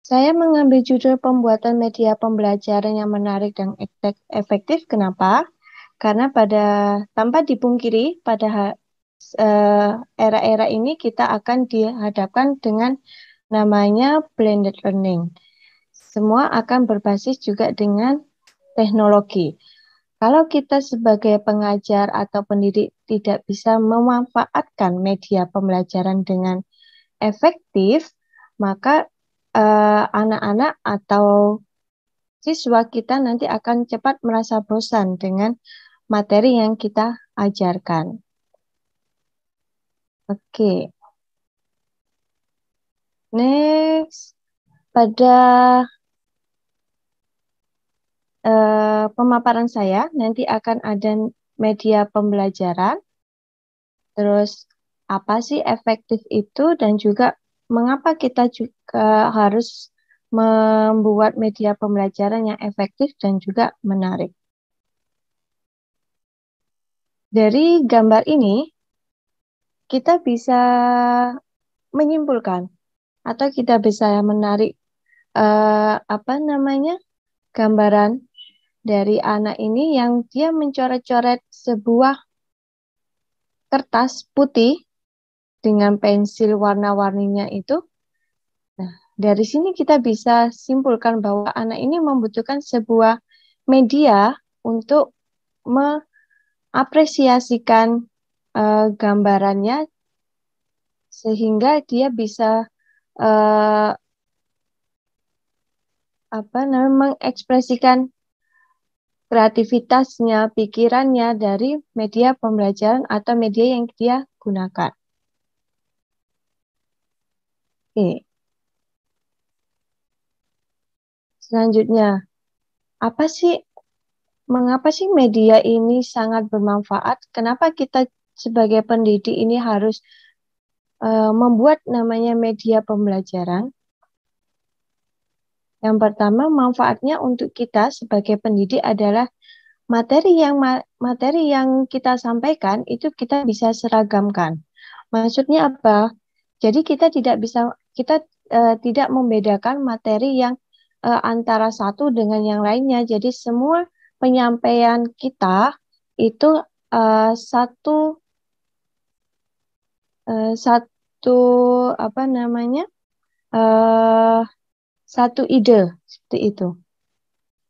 Saya mengambil judul pembuatan media pembelajaran yang menarik dan efektif. Kenapa? Karena tanpa dipungkiri pada era-era ini kita akan dihadapkan dengan namanya blended learning. Semua akan berbasis juga dengan teknologi. Kalau kita sebagai pengajar atau pendidik tidak bisa memanfaatkan media pembelajaran dengan efektif, maka anak-anak atau siswa kita nanti akan cepat merasa bosan dengan materi yang kita ajarkan. Oke, next. Pada pemaparan saya nanti akan ada media pembelajaran, terus apa sih efektif itu, dan juga mengapa kita juga harus membuat media pembelajaran yang efektif dan juga menarik. Dari gambar ini, kita bisa menyimpulkan atau kita bisa menarik apa namanya gambaran dari anak ini yang dia mencoret-coret sebuah kertas putih dengan pensil warna-warninya itu. Nah, dari sini kita bisa simpulkan bahwa anak ini membutuhkan sebuah media untuk mengapresiasikan gambarannya sehingga dia bisa uh, mengekspresikan kreativitasnya, pikirannya dari media pembelajaran atau media yang dia gunakan. Oke. Selanjutnya, mengapa sih media ini sangat bermanfaat? Kenapa kita sebagai pendidik ini harus membuat namanya media pembelajaran? Yang pertama, manfaatnya untuk kita sebagai pendidik adalah materi yang kita sampaikan itu kita bisa seragamkan. Maksudnya apa? Jadi kita tidak membedakan materi yang antara satu dengan yang lainnya. Jadi semua penyampaian kita itu uh, satu satu apa namanya uh, satu ide seperti itu.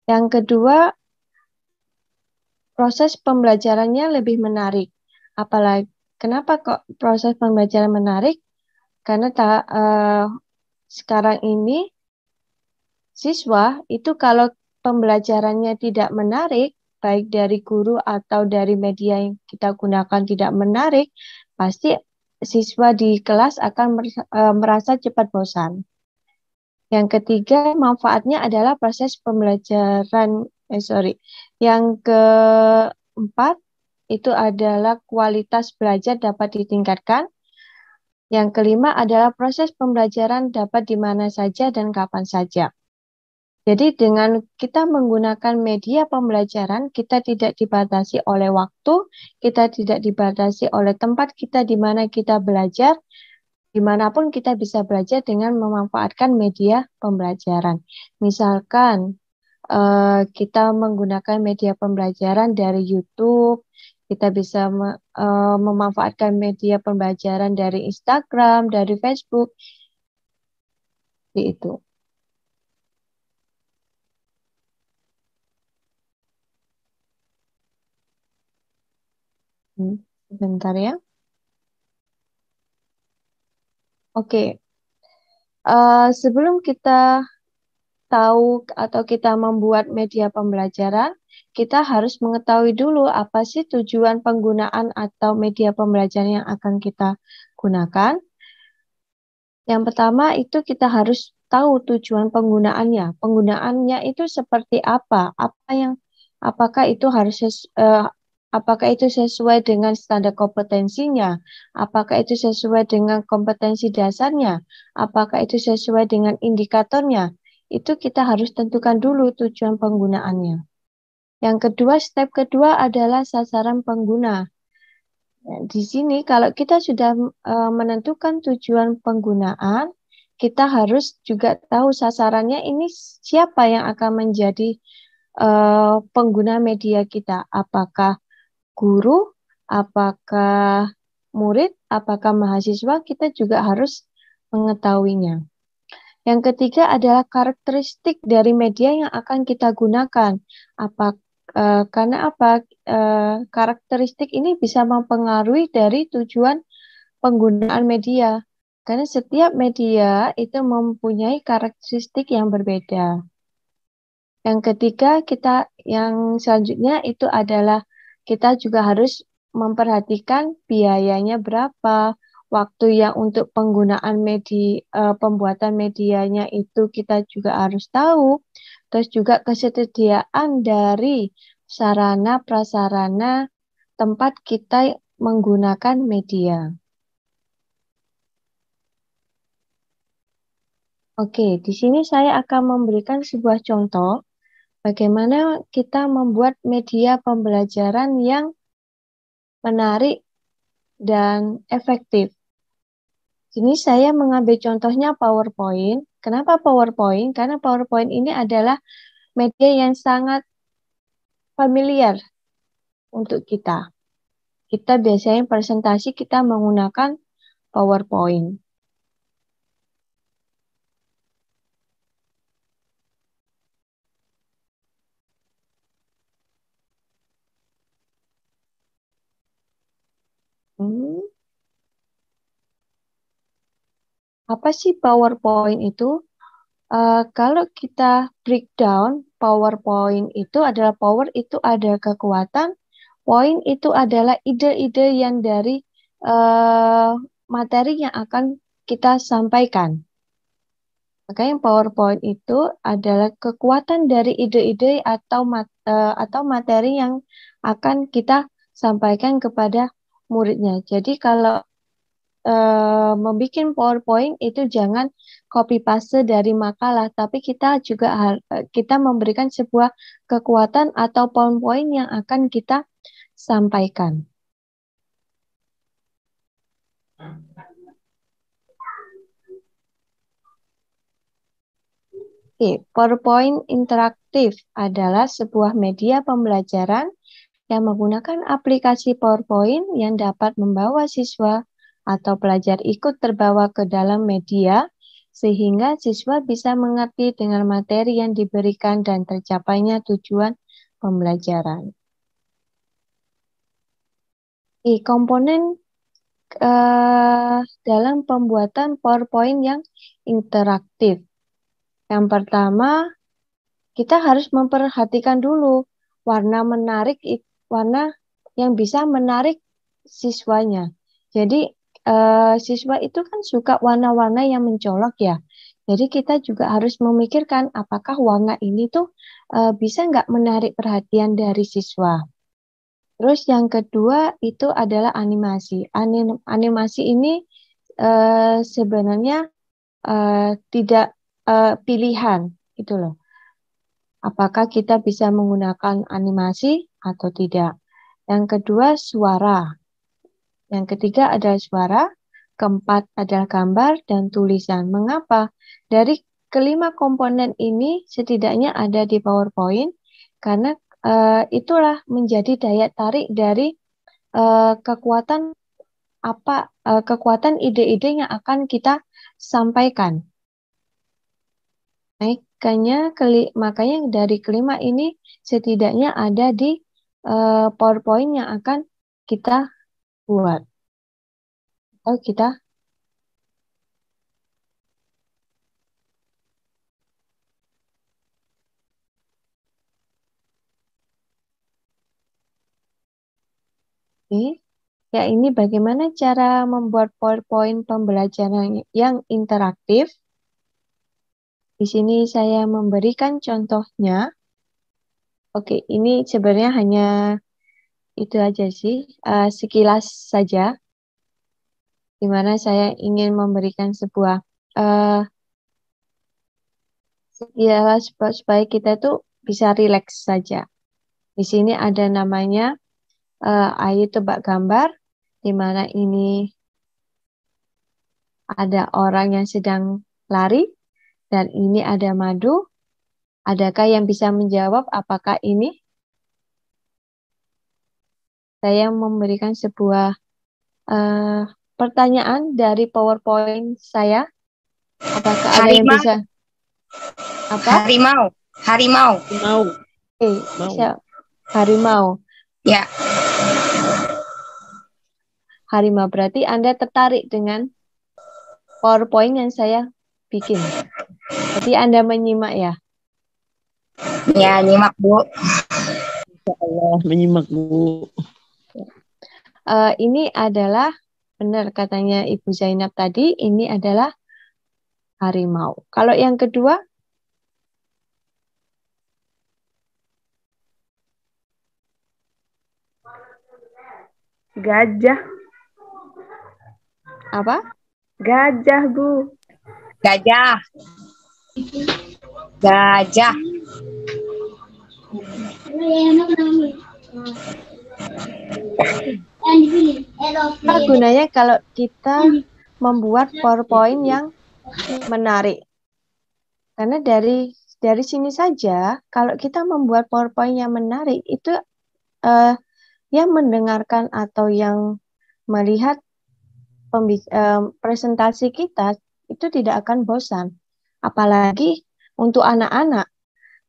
Yang kedua, proses pembelajarannya lebih menarik. Apalagi kenapa kok proses pembelajaran menarik? Karena sekarang ini siswa itu kalau pembelajarannya tidak menarik, baik dari guru atau dari media yang kita gunakan tidak menarik, pasti siswa di kelas akan merasa cepat bosan. Yang ketiga, manfaatnya adalah proses pembelajaran, Yang keempat, itu adalah kualitas belajar dapat ditingkatkan. Yang kelima adalah proses pembelajaran dapat di mana saja dan kapan saja. Jadi dengan kita menggunakan media pembelajaran, kita tidak dibatasi oleh waktu, kita tidak dibatasi oleh tempat kita di mana kita belajar, dimanapun kita bisa belajar dengan memanfaatkan media pembelajaran. Misalkan kita menggunakan media pembelajaran dari YouTube, kita bisa memanfaatkan media pembelajaran dari Instagram, dari Facebook, seperti itu. Sebentar ya. Oke, sebelum kita tahu atau kita membuat media pembelajaran, kita harus mengetahui dulu apa sih tujuan penggunaan atau media pembelajaran yang akan kita gunakan. Yang pertama itu kita harus tahu tujuan penggunaannya. Penggunaannya itu seperti apa? Apakah itu apakah itu sesuai dengan standar kompetensinya? Apakah itu sesuai dengan kompetensi dasarnya? Apakah itu sesuai dengan indikatornya? Itu kita harus tentukan dulu tujuan penggunaannya. Yang kedua, step kedua adalah sasaran pengguna. Di sini kalau kita sudah menentukan tujuan penggunaan, kita harus juga tahu sasarannya ini siapa yang akan menjadi pengguna media kita. Apakah guru, apakah murid, apakah mahasiswa, kita juga harus mengetahuinya. Yang ketiga adalah karakteristik dari media yang akan kita gunakan. Karena apa? Karakteristik ini bisa mempengaruhi dari tujuan penggunaan media. Karena setiap media itu mempunyai karakteristik yang berbeda. Yang ketiga, yang selanjutnya itu adalah kita juga harus memperhatikan biayanya berapa, waktu yang untuk penggunaan pembuatan medianya itu kita juga harus tahu, terus juga ketersediaan dari sarana prasarana tempat kita menggunakan media. Oke, di sini saya akan memberikan sebuah contoh bagaimana kita membuat media pembelajaran yang menarik dan efektif. Sini saya mengambil contohnya PowerPoint. Kenapa PowerPoint? Karena PowerPoint ini adalah media yang sangat familiar untuk kita. Kita biasanya presentasi kita menggunakan PowerPoint. Apa sih PowerPoint itu? Kalau kita breakdown, PowerPoint itu adalah power itu ada kekuatan, point itu adalah ide-ide yang dari materi yang akan kita sampaikan. Makanya PowerPoint itu adalah kekuatan dari ide-ide atau materi yang akan kita sampaikan kepada muridnya. Jadi kalau membuat PowerPoint itu jangan copy paste dari makalah, tapi kita memberikan sebuah kekuatan atau poin-poin yang akan kita sampaikan. Oke, PowerPoint interaktif adalah sebuah media pembelajaran yang menggunakan aplikasi PowerPoint yang dapat membawa siswa atau pelajar ikut terbawa ke dalam media sehingga siswa bisa mengerti dengan materi yang diberikan dan tercapainya tujuan pembelajaran. Komponen dalam pembuatan PowerPoint yang interaktif. Yang pertama, kita harus memperhatikan dulu warna yang bisa menarik siswanya. Jadi siswa itu kan suka warna-warna yang mencolok ya. Jadi kita juga harus memikirkan apakah warna ini tuh bisa nggak menarik perhatian dari siswa. Terus yang kedua itu adalah animasi. Animasi ini sebenarnya tidak pilihan gitu loh. Apakah kita bisa menggunakan animasi atau tidak. Yang kedua, suara. Yang ketiga adalah suara. Keempat adalah gambar dan tulisan. Mengapa? Dari kelima komponen ini setidaknya ada di PowerPoint karena itulah menjadi daya tarik dari kekuatan ide-ide yang akan kita sampaikan. Makanya dari kelima ini setidaknya ada di PowerPoint yang akan kita buat. Atau kita ya ini bagaimana cara membuat PowerPoint pembelajaran yang interaktif. Di sini saya memberikan contohnya. Oke, ini sebenarnya hanya itu aja sih, sekilas saja, di mana saya ingin memberikan sebuah sekilas supaya kita tuh bisa rileks saja. Di sini ada namanya Ayo Tebak Gambar, di mana ini ada orang yang sedang lari, dan ini ada madu. Adakah yang bisa menjawab apakah ini? Saya memberikan sebuah pertanyaan dari PowerPoint saya. Apakah ada yang Harimau. bisa? Apa? Harimau. Harimau. Harimau. Ya. Harimau, berarti Anda tertarik dengan PowerPoint yang saya bikin. Jadi Anda menyimak ya? Ya, nyimak, Bu. Insya Allah menyimak, Bu. Ini adalah, benar katanya Ibu Zainab tadi, ini adalah harimau. Kalau yang kedua? Gajah. Apa? Gajah, Bu. Gajah. Gajah. Nah, gunanya kalau kita membuat PowerPoint yang menarik. Karena dari sini saja, kalau kita membuat PowerPoint yang menarik, itu yang mendengarkan atau yang melihat presentasi kita itu tidak akan bosan. Apalagi untuk anak-anak.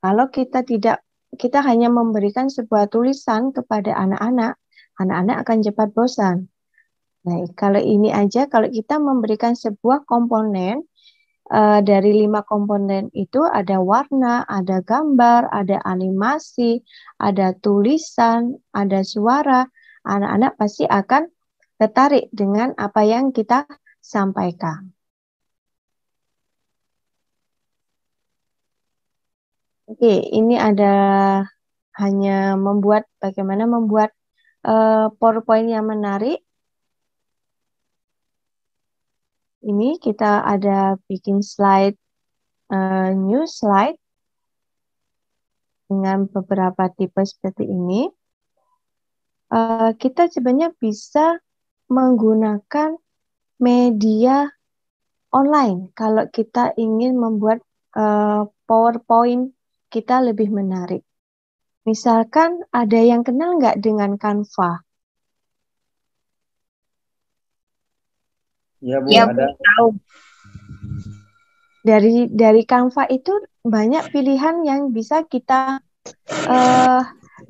Kalau kita hanya memberikan sebuah tulisan kepada anak-anak, anak-anak akan cepat bosan. Nah, kalau ini aja, kalau kita memberikan sebuah komponen, dari 5 komponen itu ada warna, ada gambar, ada animasi, ada tulisan, ada suara, anak-anak pasti akan tertarik dengan apa yang kita sampaikan. Oke, ini ada hanya bagaimana membuat PowerPoint yang menarik. Ini kita ada bikin slide, new slide dengan beberapa tipe seperti ini. Kita sebenarnya bisa menggunakan media online kalau kita ingin membuat PowerPoint kita lebih menarik. Misalkan ada yang kenal nggak dengan Canva? Ya, Bu, Ya, ada. Bu, tahu. Dari Canva itu banyak pilihan yang bisa kita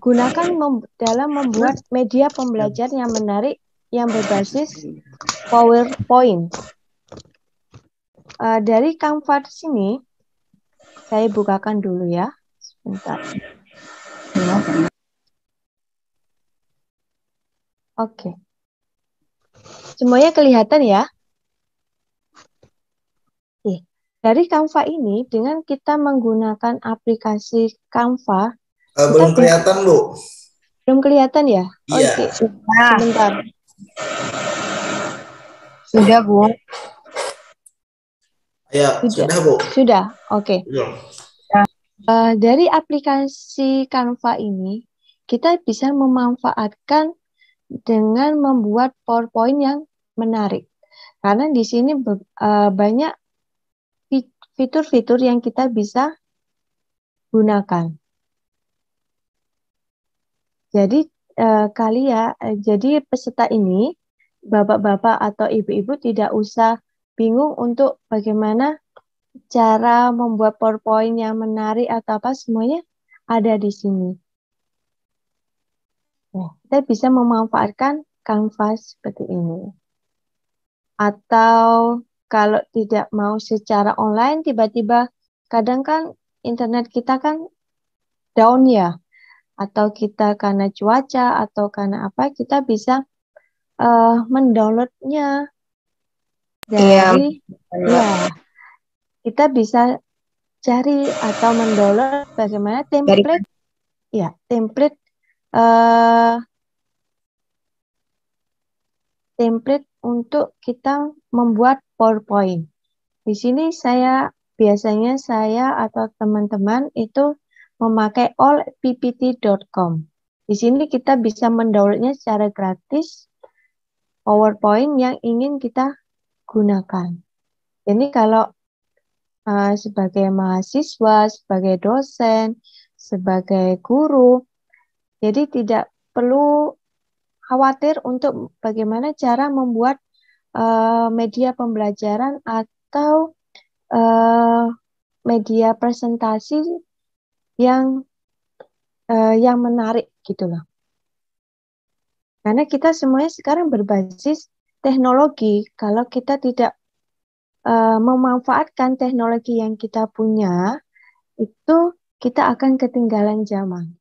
gunakan dalam membuat media pembelajaran yang menarik yang berbasis PowerPoint. Dari Canva di sini, saya bukakan dulu ya, sebentar. Oke. Semuanya kelihatan ya? Oke. Dari Canva ini, dengan kita menggunakan aplikasi Canva, belum kelihatan, Bu. Belum kelihatan ya? Iya. Oke, sebentar. Sudah, Bu. Ya, sudah, Bu. Sudah, oke. Belum. Dari aplikasi Canva ini, kita bisa memanfaatkan dengan membuat PowerPoint yang menarik. Karena di sini banyak fitur-fitur yang kita bisa gunakan. Jadi jadi peserta ini, bapak-bapak atau ibu-ibu tidak usah bingung untuk bagaimana cara membuat PowerPoint yang menarik atau apa, semuanya ada di sini. Nah, kita bisa memanfaatkan Canva seperti ini. Atau kalau tidak mau secara online, tiba-tiba kadang kan internet kita kan down ya. Atau kita karena cuaca atau karena apa, kita bisa mendownloadnya dari kita bisa cari atau mendownload bagaimana template template untuk kita membuat PowerPoint. Di sini biasanya saya atau teman-teman itu memakai allppt.com. Di sini kita bisa mendownloadnya secara gratis PowerPoint yang ingin kita gunakan. Jadi kalau sebagai mahasiswa, sebagai dosen, sebagai guru. Jadi tidak perlu khawatir untuk bagaimana cara membuat media pembelajaran atau media presentasi yang menarik gitu loh. Karena kita semuanya sekarang berbasis teknologi. Kalau kita tidak memanfaatkan teknologi yang kita punya, itu kita akan ketinggalan zaman.